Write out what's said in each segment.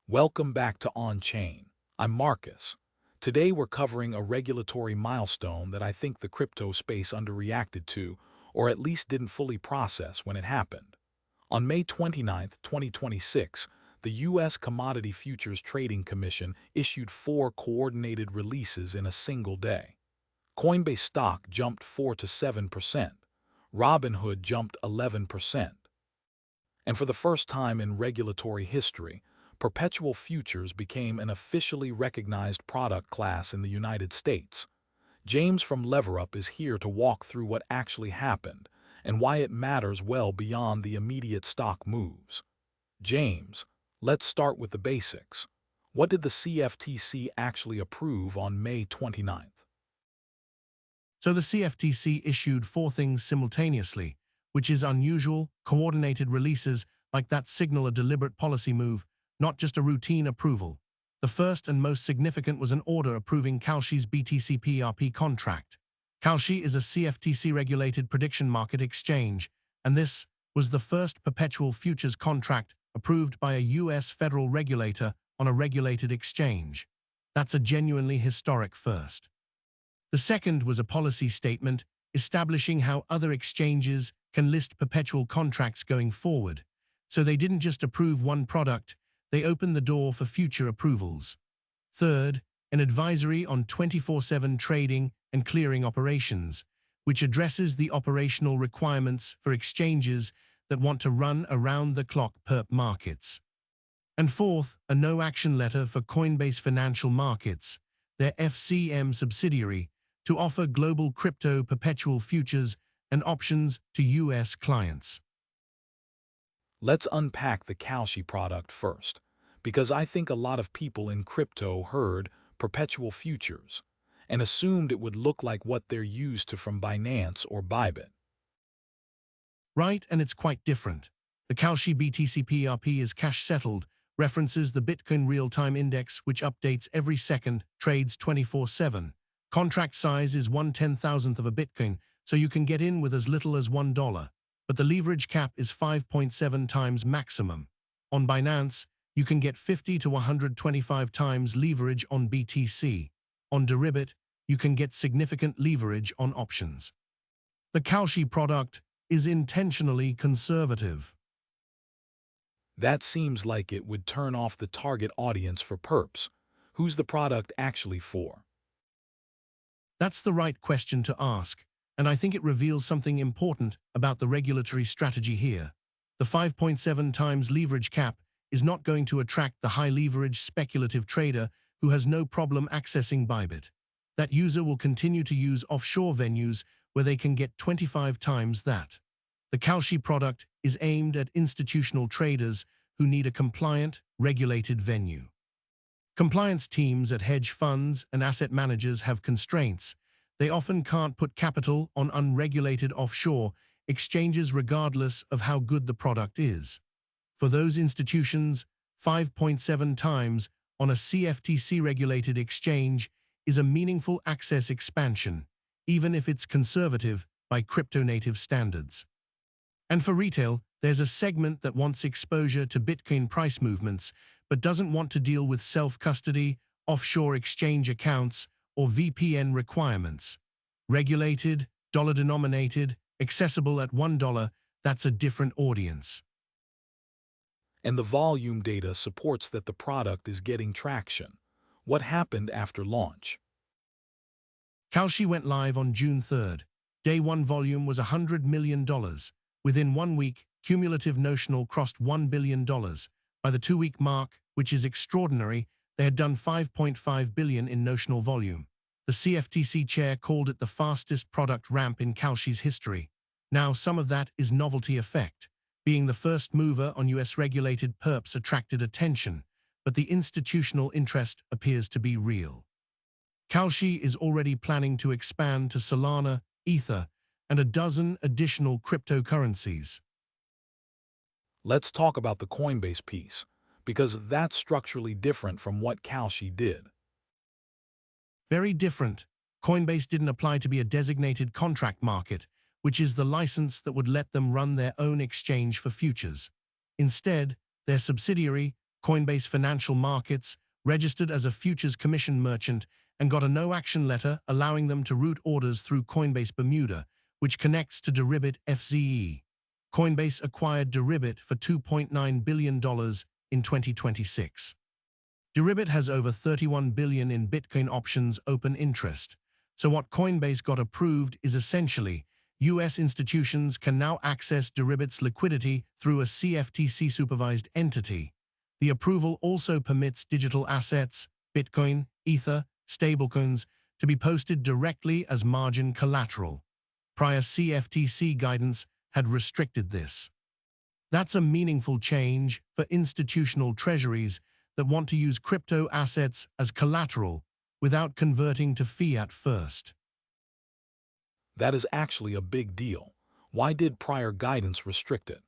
Welcome back to On-Chain. I'm Marcus. Today we're covering a regulatory milestone that I think the crypto space underreacted to, or at least didn't fully process when it happened. On May 29, 2026, the U.S. Commodity Futures Trading Commission issued 4 coordinated releases in a single day. Coinbase stock jumped 4 to 7%. Robinhood jumped 11%. And for the first time in regulatory history, Perpetual futures became an officially recognized product class in the United States. James from LeverUp is here to walk through what actually happened and why it matters well beyond the immediate stock moves. James, let's start with the basics. What did the CFTC actually approve on May 29th? So the CFTC issued 4 things simultaneously, which is unusual. Coordinated releases like that signal a deliberate policy move, not just a routine approval. The first and most significant was an order approving Kalshi's BTCPERP contract. Kalshi is a CFTC-regulated prediction market exchange, and this was the first perpetual futures contract approved by a U.S. federal regulator on a regulated exchange. That's a genuinely historic first. The second was a policy statement establishing how other exchanges can list perpetual contracts going forward. So they didn't just approve one product, they opened the door for future approvals. Third, an advisory on 24/7 trading and clearing operations, which addresses the operational requirements for exchanges that want to run around-the-clock perp markets. And fourth, a no-action letter for Coinbase Financial Markets, their FCM subsidiary, to offer global crypto perpetual futures and options to U.S. clients. Let's unpack the Kalshi product first, because I think a lot of people in crypto heard perpetual futures and assumed it would look like what they're used to from Binance or Bybit. Right, and it's quite different. The Kalshi BTCPERP is cash-settled, references the Bitcoin real-time index, which updates every second, trades 24/7. Contract size is 1/10,000th of a Bitcoin, so you can get in with as little as $1. But the leverage cap is 5.7 times maximum. On Binance, you can get 50 to 125 times leverage on BTC. On Deribit, you can get significant leverage on options. The Kalshi product is intentionally conservative. That seems like it would turn off the target audience for Perps. Who's the product actually for? That's the right question to ask, and I think it reveals something important about the regulatory strategy here. The 5.7 times leverage cap is not going to attract the high-leverage speculative trader who has no problem accessing Bybit. That user will continue to use offshore venues where they can get 25 times that. The Kalshi product is aimed at institutional traders who need a compliant, regulated venue. Compliance teams at hedge funds and asset managers have constraints. They often can't put capital on unregulated offshore exchanges regardless of how good the product is. For those institutions, 5.7 times on a CFTC-regulated exchange is a meaningful access expansion, even if it's conservative by crypto-native standards. And for retail, there's a segment that wants exposure to Bitcoin price movements, but doesn't want to deal with self-custody, offshore exchange accounts, or VPN requirements. Regulated, dollar-denominated, accessible at $1, that's a different audience. And the volume data supports that the product is getting traction. What happened after launch? Kalshi went live on June 3rd. Day 1 volume was $100 million. Within 1 week, cumulative notional crossed $1 billion. By the 2-week mark, which is extraordinary, they had done $5.5 billion in notional volume. The CFTC chair called it the fastest product ramp in Kalshi's history. Now, some of that is novelty effect. Being the first mover on US-regulated perps attracted attention, but the institutional interest appears to be real. Kalshi is already planning to expand to Solana, Ether, and a dozen additional cryptocurrencies. Let's talk about the Coinbase piece, because that's structurally different from what Kalshi did. Very different. Coinbase didn't apply to be a designated contract market, which is the license that would let them run their own exchange for futures. Instead, their subsidiary, Coinbase Financial Markets, registered as a futures commission merchant, and got a no-action letter allowing them to route orders through Coinbase Bermuda, which connects to Deribit FZE. Coinbase acquired Deribit for $2.9 billion in 2026. Deribit has over $31 billion in Bitcoin options open interest. So what Coinbase got approved is essentially U.S. institutions can now access Deribit's liquidity through a CFTC-supervised entity. The approval also permits digital assets, Bitcoin, Ether, stablecoins, to be posted directly as margin collateral. Prior CFTC guidance had restricted this. That's a meaningful change for institutional treasuries that want to use crypto assets as collateral without converting to fiat first. That is actually a big deal. Why did prior guidance restrict it?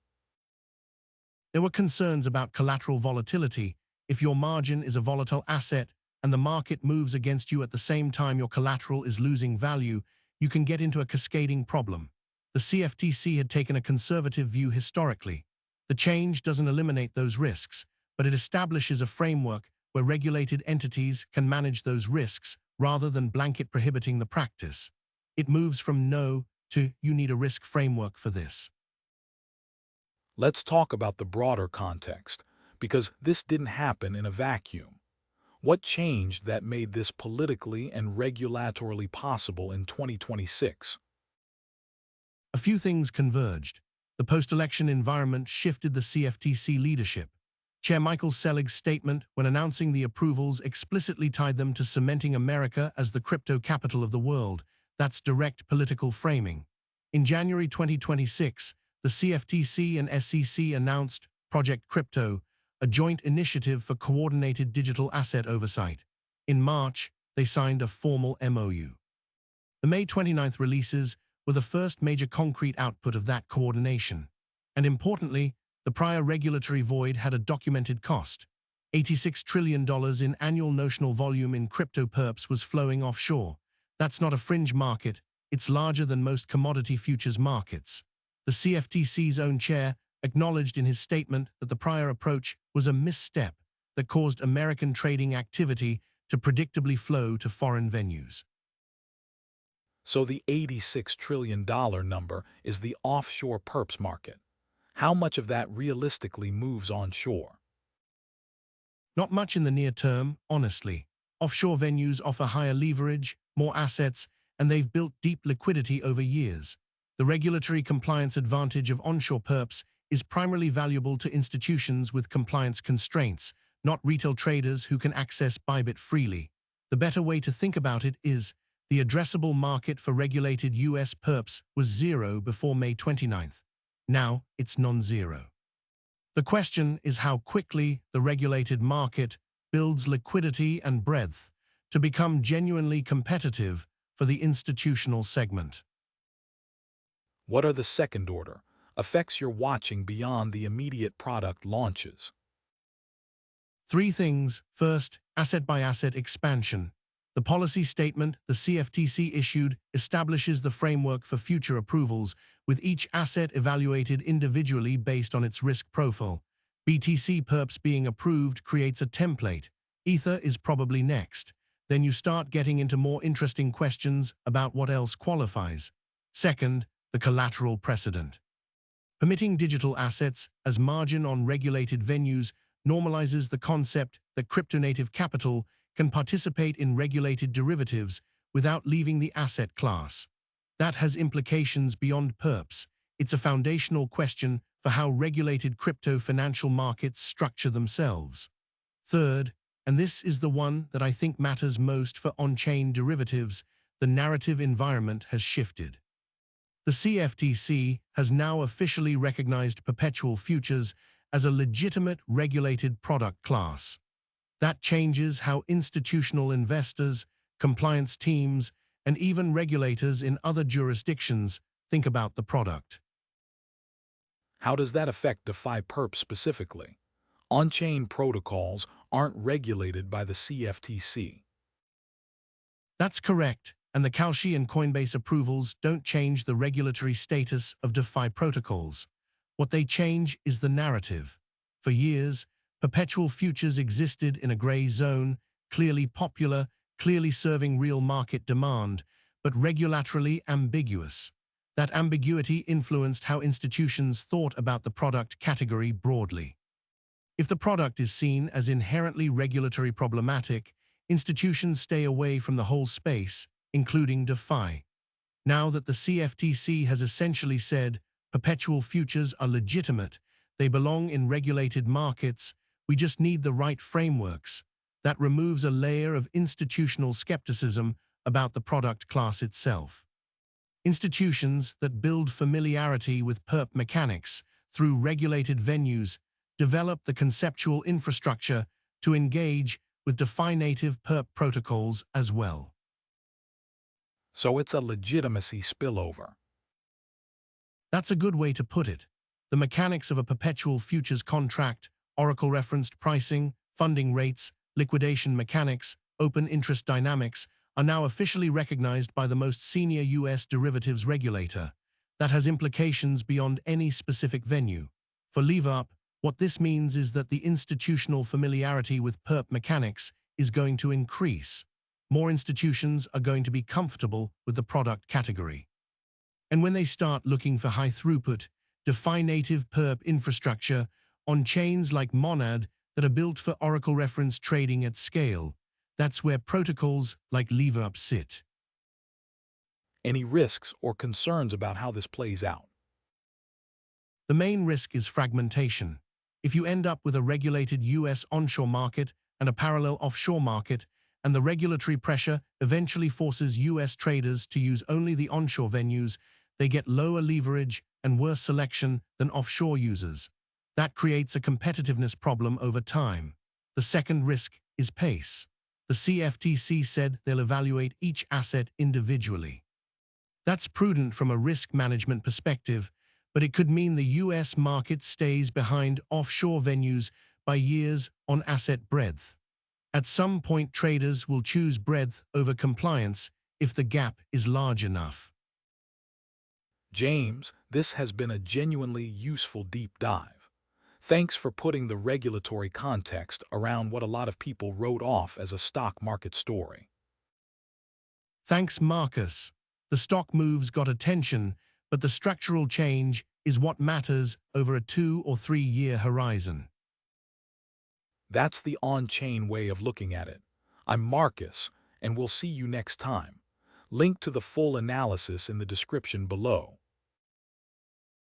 There were concerns about collateral volatility. If your margin is a volatile asset and the market moves against you at the same time your collateral is losing value, you can get into a cascading problem. The CFTC had taken a conservative view historically. The change doesn't eliminate those risks, but it establishes a framework where regulated entities can manage those risks rather than blanket prohibiting the practice. It moves from no to you need a risk framework for this. Let's talk about the broader context, because this didn't happen in a vacuum. What changed that made this politically and regulatorily possible in 2026? A few things converged. The post-election environment shifted the CFTC leadership. Chair Michael Selig's statement when announcing the approvals explicitly tied them to cementing America as the crypto capital of the world. That's direct political framing. In January 2026, the CFTC and SEC announced Project Crypto, a joint initiative for coordinated digital asset oversight. In March, they signed a formal MOU. The May 29th releases were the first major concrete output of that coordination. And importantly, the prior regulatory void had a documented cost. $86 trillion in annual notional volume in crypto perps was flowing offshore. That's not a fringe market, it's larger than most commodity futures markets. The CFTC's own chair acknowledged in his statement that the prior approach was a misstep that caused American trading activity to predictably flow to foreign venues. So the $86 trillion number is the offshore perps market. How much of that realistically moves onshore? Not much in the near term, honestly. Offshore venues offer higher leverage, more assets, and they've built deep liquidity over years. The regulatory compliance advantage of onshore perps is primarily valuable to institutions with compliance constraints, not retail traders who can access Bybit freely. The better way to think about it is the addressable market for regulated US perps was zero before May 29th. Now it's non-zero. The question is how quickly the regulated market builds liquidity and breadth to become genuinely competitive for the institutional segment. What are the second-order effects you're watching beyond the immediate product launches? Three things. First, asset-by-asset expansion. The policy statement the CFTC issued establishes the framework for future approvals, with each asset evaluated individually based on its risk profile. BTC Perps being approved creates a template. Ether is probably next. Then you start getting into more interesting questions about what else qualifies. Second, the collateral precedent. Permitting digital assets as margin on regulated venues normalizes the concept that crypto-native capital can participate in regulated derivatives without leaving the asset class. That has implications beyond perps. It's a foundational question for how regulated crypto financial markets structure themselves. Third, and this is the one that I think matters most for on-chain derivatives, the narrative environment has shifted. The CFTC has now officially recognized perpetual futures as a legitimate regulated product class. That changes how institutional investors, compliance teams, and even regulators in other jurisdictions think about the product. How does that affect DeFi perps specifically? On-chain protocols aren't regulated by the CFTC. That's correct, and the Kalshi and Coinbase approvals don't change the regulatory status of DeFi protocols. What they change is the narrative. For years, Perpetual futures existed in a gray zone, clearly popular, clearly serving real market demand, but regulatorily ambiguous. That ambiguity influenced how institutions thought about the product category broadly. If the product is seen as inherently regulatory problematic, institutions stay away from the whole space, including DeFi. Now that the CFTC has essentially said perpetual futures are legitimate, they belong in regulated markets, we just need the right frameworks. That removes a layer of institutional skepticism about the product class itself. Institutions that build familiarity with perp mechanics through regulated venues develop the conceptual infrastructure to engage with DeFi-native perp protocols as well. So it's a legitimacy spillover. That's a good way to put it. The mechanics of a perpetual futures contract, Oracle-referenced pricing, funding rates, liquidation mechanics, open interest dynamics, are now officially recognized by the most senior U.S. derivatives regulator. That has implications beyond any specific venue. For LeverUp, what this means is that the institutional familiarity with perp mechanics is going to increase. More institutions are going to be comfortable with the product category. And when they start looking for high-throughput, DeFi-native perp infrastructure on chains like Monad that are built for Oracle-referenced trading at scale, that's where protocols like LeverUp sit. Any risks or concerns about how this plays out? The main risk is fragmentation. If you end up with a regulated US onshore market and a parallel offshore market, and the regulatory pressure eventually forces US traders to use only the onshore venues, they get lower leverage and worse selection than offshore users. That creates a competitiveness problem over time. The second risk is pace. The CFTC said they'll evaluate each asset individually. That's prudent from a risk management perspective, but it could mean the US market stays behind offshore venues by years on asset breadth. At some point, traders will choose breadth over compliance if the gap is large enough. James, this has been a genuinely useful deep dive. Thanks for putting the regulatory context around what a lot of people wrote off as a stock market story. Thanks, Marcus. The stock moves got attention, but the structural change is what matters over a 2 or 3 year horizon. That's the on-chain way of looking at it. I'm Marcus, and we'll see you next time. Link to the full analysis in the description below.